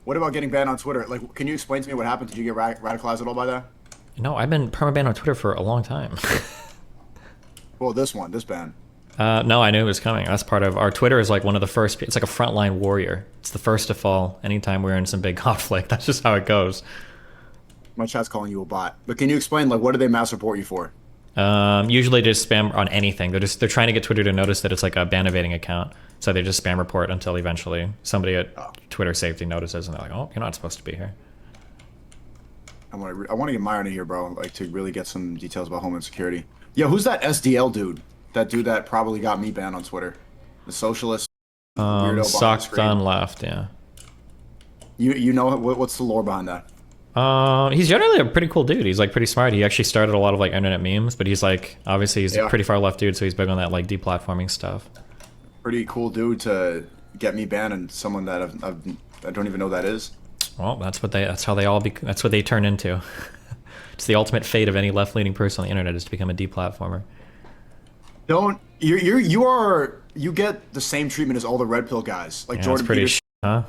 What about getting banned on Twitter? Like, can you explain to me what happened? Did you get radicalized at all by that? No, I've been permabanned on Twitter for a long time. Well, this ban. No, I knew it was coming. That's part of our Twitter is like one of the first. It's like a frontline warrior. It's the first to fall anytime we're in some big conflict. That's just how it goes. My chat's calling you a bot. But can you explain, like, what do they mass report you for? Usually just spam on anything. They're trying to get Twitter to notice that it's like a ban evading account. So they just spam report until eventually somebody at Twitter safety notices and they're like, oh, you're not supposed to be here. I want to get Myron in here, bro. Like, to really get some details about Homeland Security. Yo, who's that SDL dude? That dude that probably got me banned on Twitter. The socialist weirdo behind the screen. Socked on left, yeah. You know what's the lore behind that? He's generally a pretty cool dude. He's like pretty smart. He actually started a lot of like internet memes, but he's like obviously he's a pretty far left dude, so he's big on that like deplatforming stuff. Pretty cool dude to get me banned, and someone that I don't even know who that is. Well, that's what they turn into. It's the ultimate fate of any left-leaning person on the internet is to become a deplatformer. You get the same treatment as all the red pill guys, like Jordan Peterson. Huh?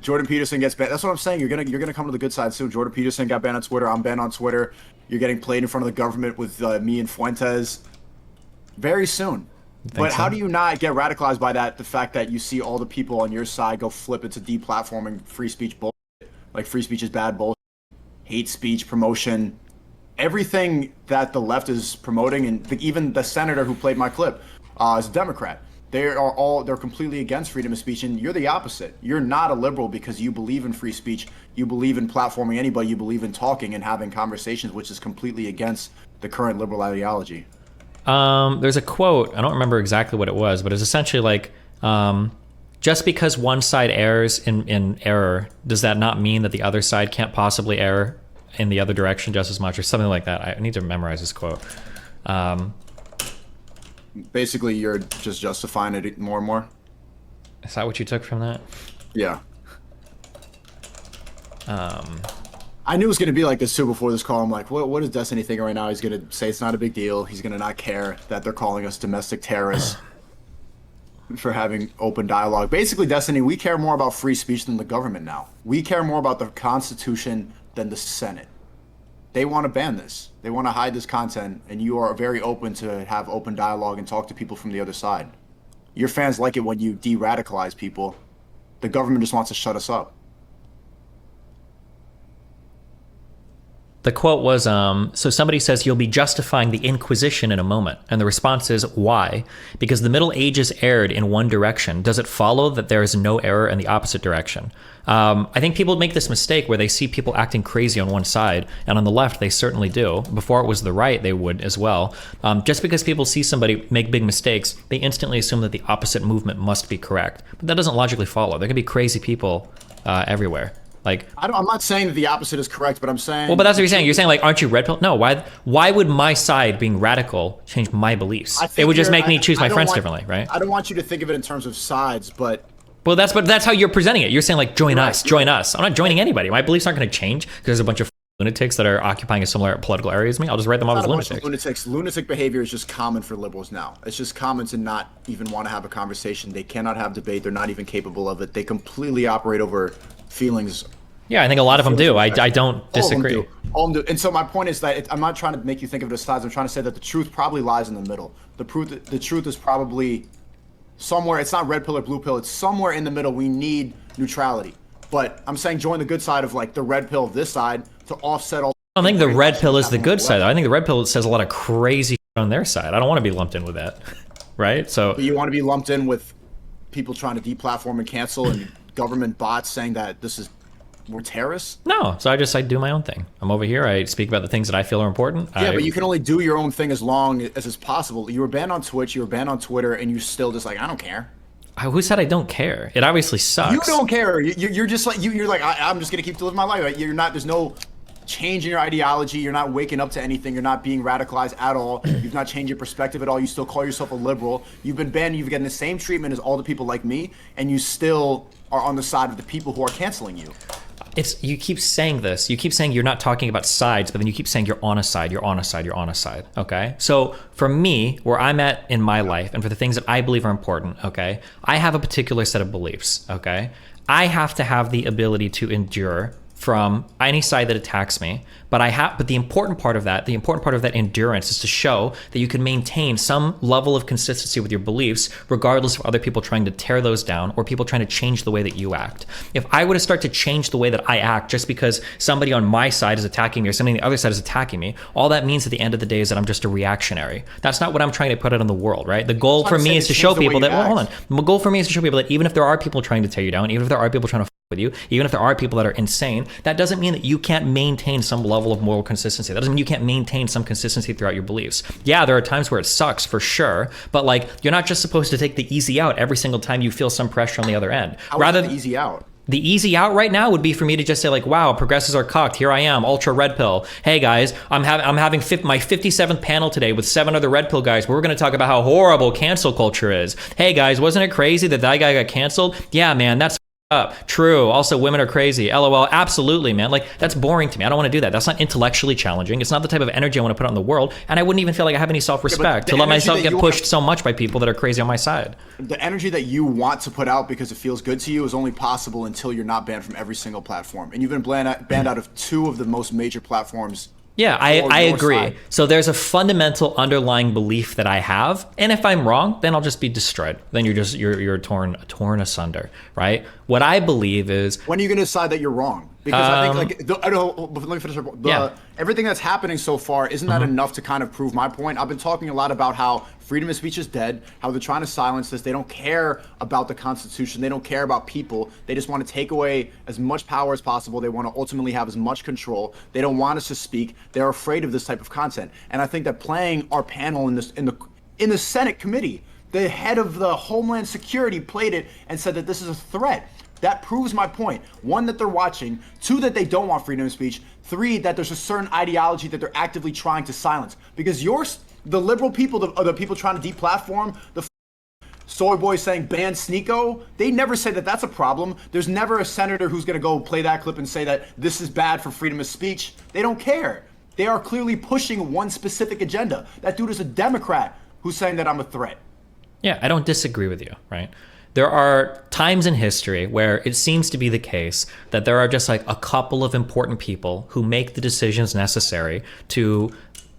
Jordan Peterson gets banned. That's what I'm saying. You're gonna come to the good side soon. Jordan Peterson got banned on Twitter. I'm banned on Twitter. You're getting played in front of the government with me and Fuentes very soon. But how do you not get radicalized by that? The fact that you see all the people on your side go flip into deplatforming free speech bullshit, like free speech is bad bullshit, hate speech promotion, everything that the left is promoting, and even the senator who played my clip is a Democrat. They're completely against freedom of speech, and you're the opposite. You're not a liberal because you believe in free speech. You believe in platforming anybody. You believe in talking and having conversations, which is completely against the current liberal ideology. There's a quote, I don't remember exactly what it was, but it's essentially like, just because one side errs in error, does that not mean that the other side can't possibly err in the other direction just as much, or something like that? I need to memorize this quote. Basically, you're just justifying it more and more. Is that what you took from that? Yeah. I knew it was going to be like this too before this call. I'm like, what is Destiny thinking right now? He's going to say it's not a big deal. He's going to not care that they're calling us domestic terrorists for having open dialogue. Basically, Destiny, we care more about free speech than the government now. We care more about the Constitution than the Senate. They want to ban this. They want to hide this content, and you are very open to have open dialogue and talk to people from the other side. Your fans like it when you de-radicalize people. The government just wants to shut us up. The quote was, so somebody says you'll be justifying the Inquisition in a moment. And the response is, why? Because the Middle Ages erred in one direction. Does it follow that there is no error in the opposite direction? I think people make this mistake where they see people acting crazy on one side, and on the left, they certainly do. Before it was the right, they would as well. Just because people see somebody make big mistakes, they instantly assume that the opposite movement must be correct. But that doesn't logically follow. There can be crazy people everywhere. Like, I'm not saying that the opposite is correct, but I'm saying... Well, but that's what you're saying. You're saying, like, aren't you red pill? No, why would my side being radical change my beliefs? It would just make me choose my friends differently, right? I don't want you to think of it in terms of sides, but... Well, that's how you're presenting it. You're saying, like, join us. I'm not joining anybody. My beliefs aren't going to change because there's a bunch of lunatics that are occupying a similar political area as me. I'll just write them off as lunatics. Lunatic behavior is just common for liberals now. It's just common to not even want to have a conversation. They cannot have debate. They're not even capable of it. They completely operate over feelings. Yeah, I think a lot of them do. I don't disagree. All of them do. And so my point is that I'm not trying to make you think of it as sides. I'm trying to say that the truth probably lies in the middle. The truth is probably somewhere. It's not red pill or blue pill. It's somewhere in the middle. We need neutrality. But I'm saying join the good side of like the red pill of this side to offset all. I don't think the red pill is the good side. I think the red pill says a lot of crazy shit on their side. I don't want to be lumped in with that, right? So but you want to be lumped in with people trying to deplatform and cancel and government bots saying that we're terrorists? No, so I do my own thing. I'm over here. I speak about the things that I feel are important. Yeah, but you can only do your own thing as long as it's possible. You were banned on Twitch, you were banned on Twitter, and you're still just like, I don't care. Who said I don't care? It obviously sucks. You don't care. You're just like you're like I'm just gonna keep living my life. Like, you're not. There's no change in your ideology. You're not waking up to anything. You're not being radicalized at all. You've not changed your perspective at all. You still call yourself a liberal. You've been banned. You've gotten the same treatment as all the people like me, and you still are on the side of the people who are canceling you. You keep saying this. You keep saying you're not talking about sides, but then you keep saying you're on a side, you're on a side, you're on a side, okay? So for me, where I'm at in my life, and for the things that I believe are important, okay, I have a particular set of beliefs, okay? I have to have the ability to endure from any side that attacks me. But the important part of that endurance is to show that you can maintain some level of consistency with your beliefs, regardless of other people trying to tear those down or people trying to change the way that you act. If I were to start to change the way that I act just because somebody on my side is attacking me or somebody on the other side is attacking me, all that means at the end of the day is that I'm just a reactionary. That's not what I'm trying to put out in the world, right? The goal for me is to show people that, well, hold on. The goal for me is to show people that even if there are people trying to tear you down, even if there are people trying to with you, even if there are people that are insane, that doesn't mean that you can't maintain some level of moral consistency. That doesn't mean you can't maintain some consistency throughout your beliefs. Yeah, there are times where it sucks for sure, but like you're not just supposed to take the easy out every single time you feel some pressure on the other end. Rather than the easy out. The easy out right now would be for me to just say like, wow, progressives are cocked. Here I am, ultra red pill. Hey guys, I'm having my 57th panel today with 7 other red pill guys where we're going to talk about how horrible cancel culture is. Hey guys, wasn't it crazy that guy got canceled? Yeah, man, that's up. True. Also, women are crazy. LOL. Absolutely, man. Like, that's boring to me. I don't want to do that. That's not intellectually challenging. It's not the type of energy I want to put out in the world. And I wouldn't even feel like I have any self-respect to let myself get pushed so much by people that are crazy on my side. The energy that you want to put out because it feels good to you is only possible until you're not banned from every single platform. And you've been banned out of 2 of the most major platforms. Yeah, I agree. Side. So there's a fundamental underlying belief that I have, and if I'm wrong, then I'll just be destroyed. Then you're torn asunder, right? What I believe is, when are you going to decide that you're wrong? Because I think let me finish. Everything that's happening so far, isn't that enough to kind of prove my point? I've been talking a lot about how freedom of speech is dead, how they're trying to silence this. They don't care about the Constitution. They don't care about people. They just want to take away as much power as possible. They want to ultimately have as much control. They don't want us to speak. They're afraid of this type of content. And I think that playing our panel in the Senate committee, the head of the Homeland Security played it and said that this is a threat. That proves my point. 1, that they're watching. 2, that they don't want freedom of speech. 3, that there's a certain ideology that they're actively trying to silence. Because the liberal people, the people trying to deplatform, the soy boys saying ban Sneako, they never say that that's a problem. There's never a senator who's going to go play that clip and say that this is bad for freedom of speech. They don't care. They are clearly pushing one specific agenda. That dude is a Democrat who's saying that I'm a threat. Yeah, I don't disagree with you, right? There are times in history where it seems to be the case that there are just like a couple of important people who make the decisions necessary to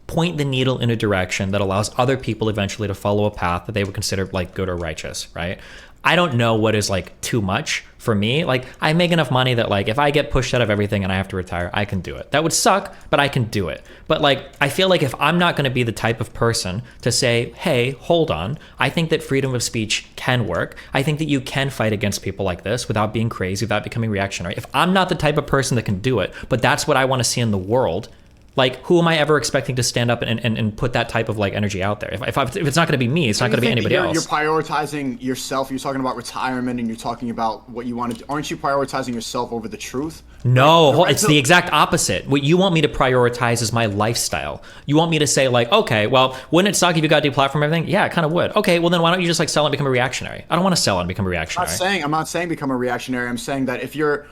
point the needle in a direction that allows other people eventually to follow a path that they would consider like good or righteous, right? I don't know what is like too much for me. Like, I make enough money that like if I get pushed out of everything and I have to retire, I can do it. That would suck, but I can do it. But like, I feel like if I'm not going to be the type of person to say, hey, hold on, I think that freedom of speech can work. I think that you can fight against people like this without being crazy, without becoming reactionary. If I'm not the type of person that can do it, but that's what I want to see in the world, like, who am I ever expecting to stand up and put that type of like energy out there? If it's not going to be me, it's not going to be anybody else. You're prioritizing yourself. You're talking about retirement and you're talking about what you want to do. Aren't you prioritizing yourself over the truth? No, it's the exact opposite. What you want me to prioritize is my lifestyle. You want me to say like, okay, well, wouldn't it suck if you got deplatformed everything? Yeah, it kind of would. Okay, well then why don't you just like sell and become a reactionary? I don't want to sell and become a reactionary. I'm not saying become a reactionary. I'm saying that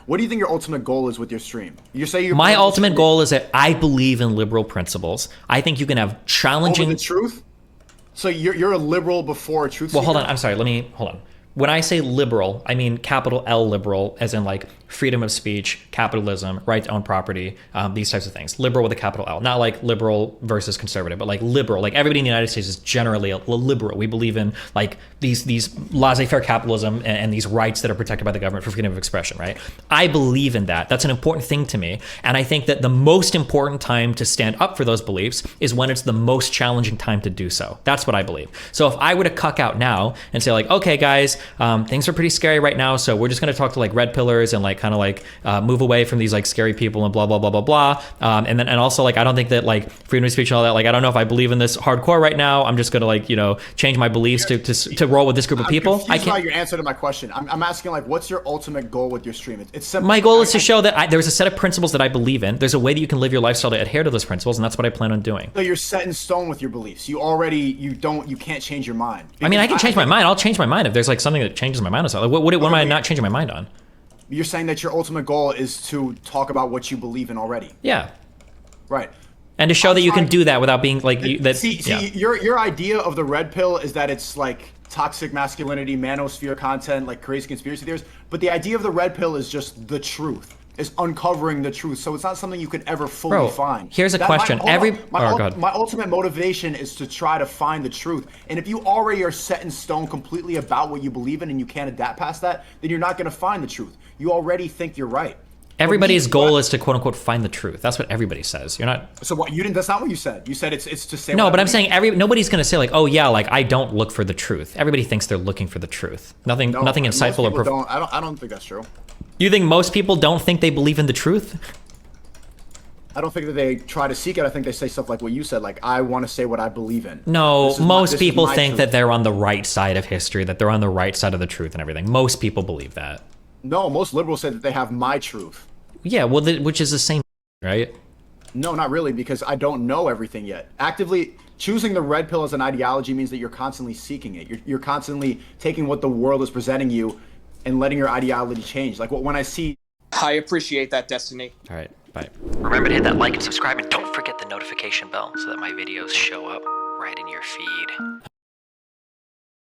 what do you think your ultimate goal is with your stream? You say my ultimate goal is that I believe in liberal principles. I think you can have challenging over the truth. So you're a liberal before a truth seeker? Well, hold on. I'm sorry. Hold on. When I say liberal, I mean capital L liberal, as in like freedom of speech, capitalism, right to own property, these types of things. Liberal with a capital L, not like liberal versus conservative, but like liberal. Like everybody in the United States is generally a liberal. We believe in like these laissez-faire capitalism and these rights that are protected by the government for freedom of expression, right? I believe in that. That's an important thing to me. And I think that the most important time to stand up for those beliefs is when it's the most challenging time to do so. That's what I believe. So if I were to cuck out now and say like, okay, guys, things are pretty scary right now, so we're just going to talk to like red pillars and like kind of like move away from these like scary people and blah blah blah blah blah. And also like I don't think that like freedom of speech and all that. Like I don't know if I believe in this hardcore right now. I'm just going to like change my beliefs to roll with this group of people. I can't. Your answer to my question. I'm asking like, what's your ultimate goal with your stream? It's simple. My goal is to show that there's a set of principles that I believe in. There's a way that you can live your lifestyle to adhere to those principles, and that's what I plan on doing. So you're set in stone with your beliefs. You can't change your mind. I mean, I can change my mind. I'll change my mind if there's like something that changes my mind. Like, what am I not changing my mind on? You're saying that your ultimate goal is to talk about what you believe in already. Yeah. Right. And to show that you can do that without being like that. See, your idea of the red pill is that it's like toxic masculinity, manosphere content, like crazy conspiracy theories. But the idea of the red pill is just the truth. Is uncovering the truth. So it's not something you can ever fully find. Here's a question. My ultimate motivation is to try to find the truth. And if you already are set in stone completely about what you believe in and you can't adapt past that, then you're not going to find the truth. You already think you're right. Everybody's goal is to quote unquote find the truth. That's what everybody says. You're not. So what you didn't? That's not what you said. You said it's to say. No, but I'm saying nobody's gonna say like, oh yeah, like I don't look for the truth. Everybody thinks they're looking for the truth. Nothing insightful or. I don't think that's true. You think most people don't think they believe in the truth? I don't think that they try to seek it. I think they say stuff like what you said, like I want to say what I believe in. No, most people think that they're on the right side of history, that they're on the right side of the truth and everything. Most people believe that. No, most liberals say that they have my truth. Yeah, well, which is the same, right? No, not really, because I don't know everything yet. Actively choosing the red pill as an ideology means that you're constantly seeking it. You're constantly taking what the world is presenting you and letting your ideology change. Like when I see... I appreciate that, Destiny. All right, bye. Remember to hit that like and subscribe, and don't forget the notification bell so that my videos show up right in your feed.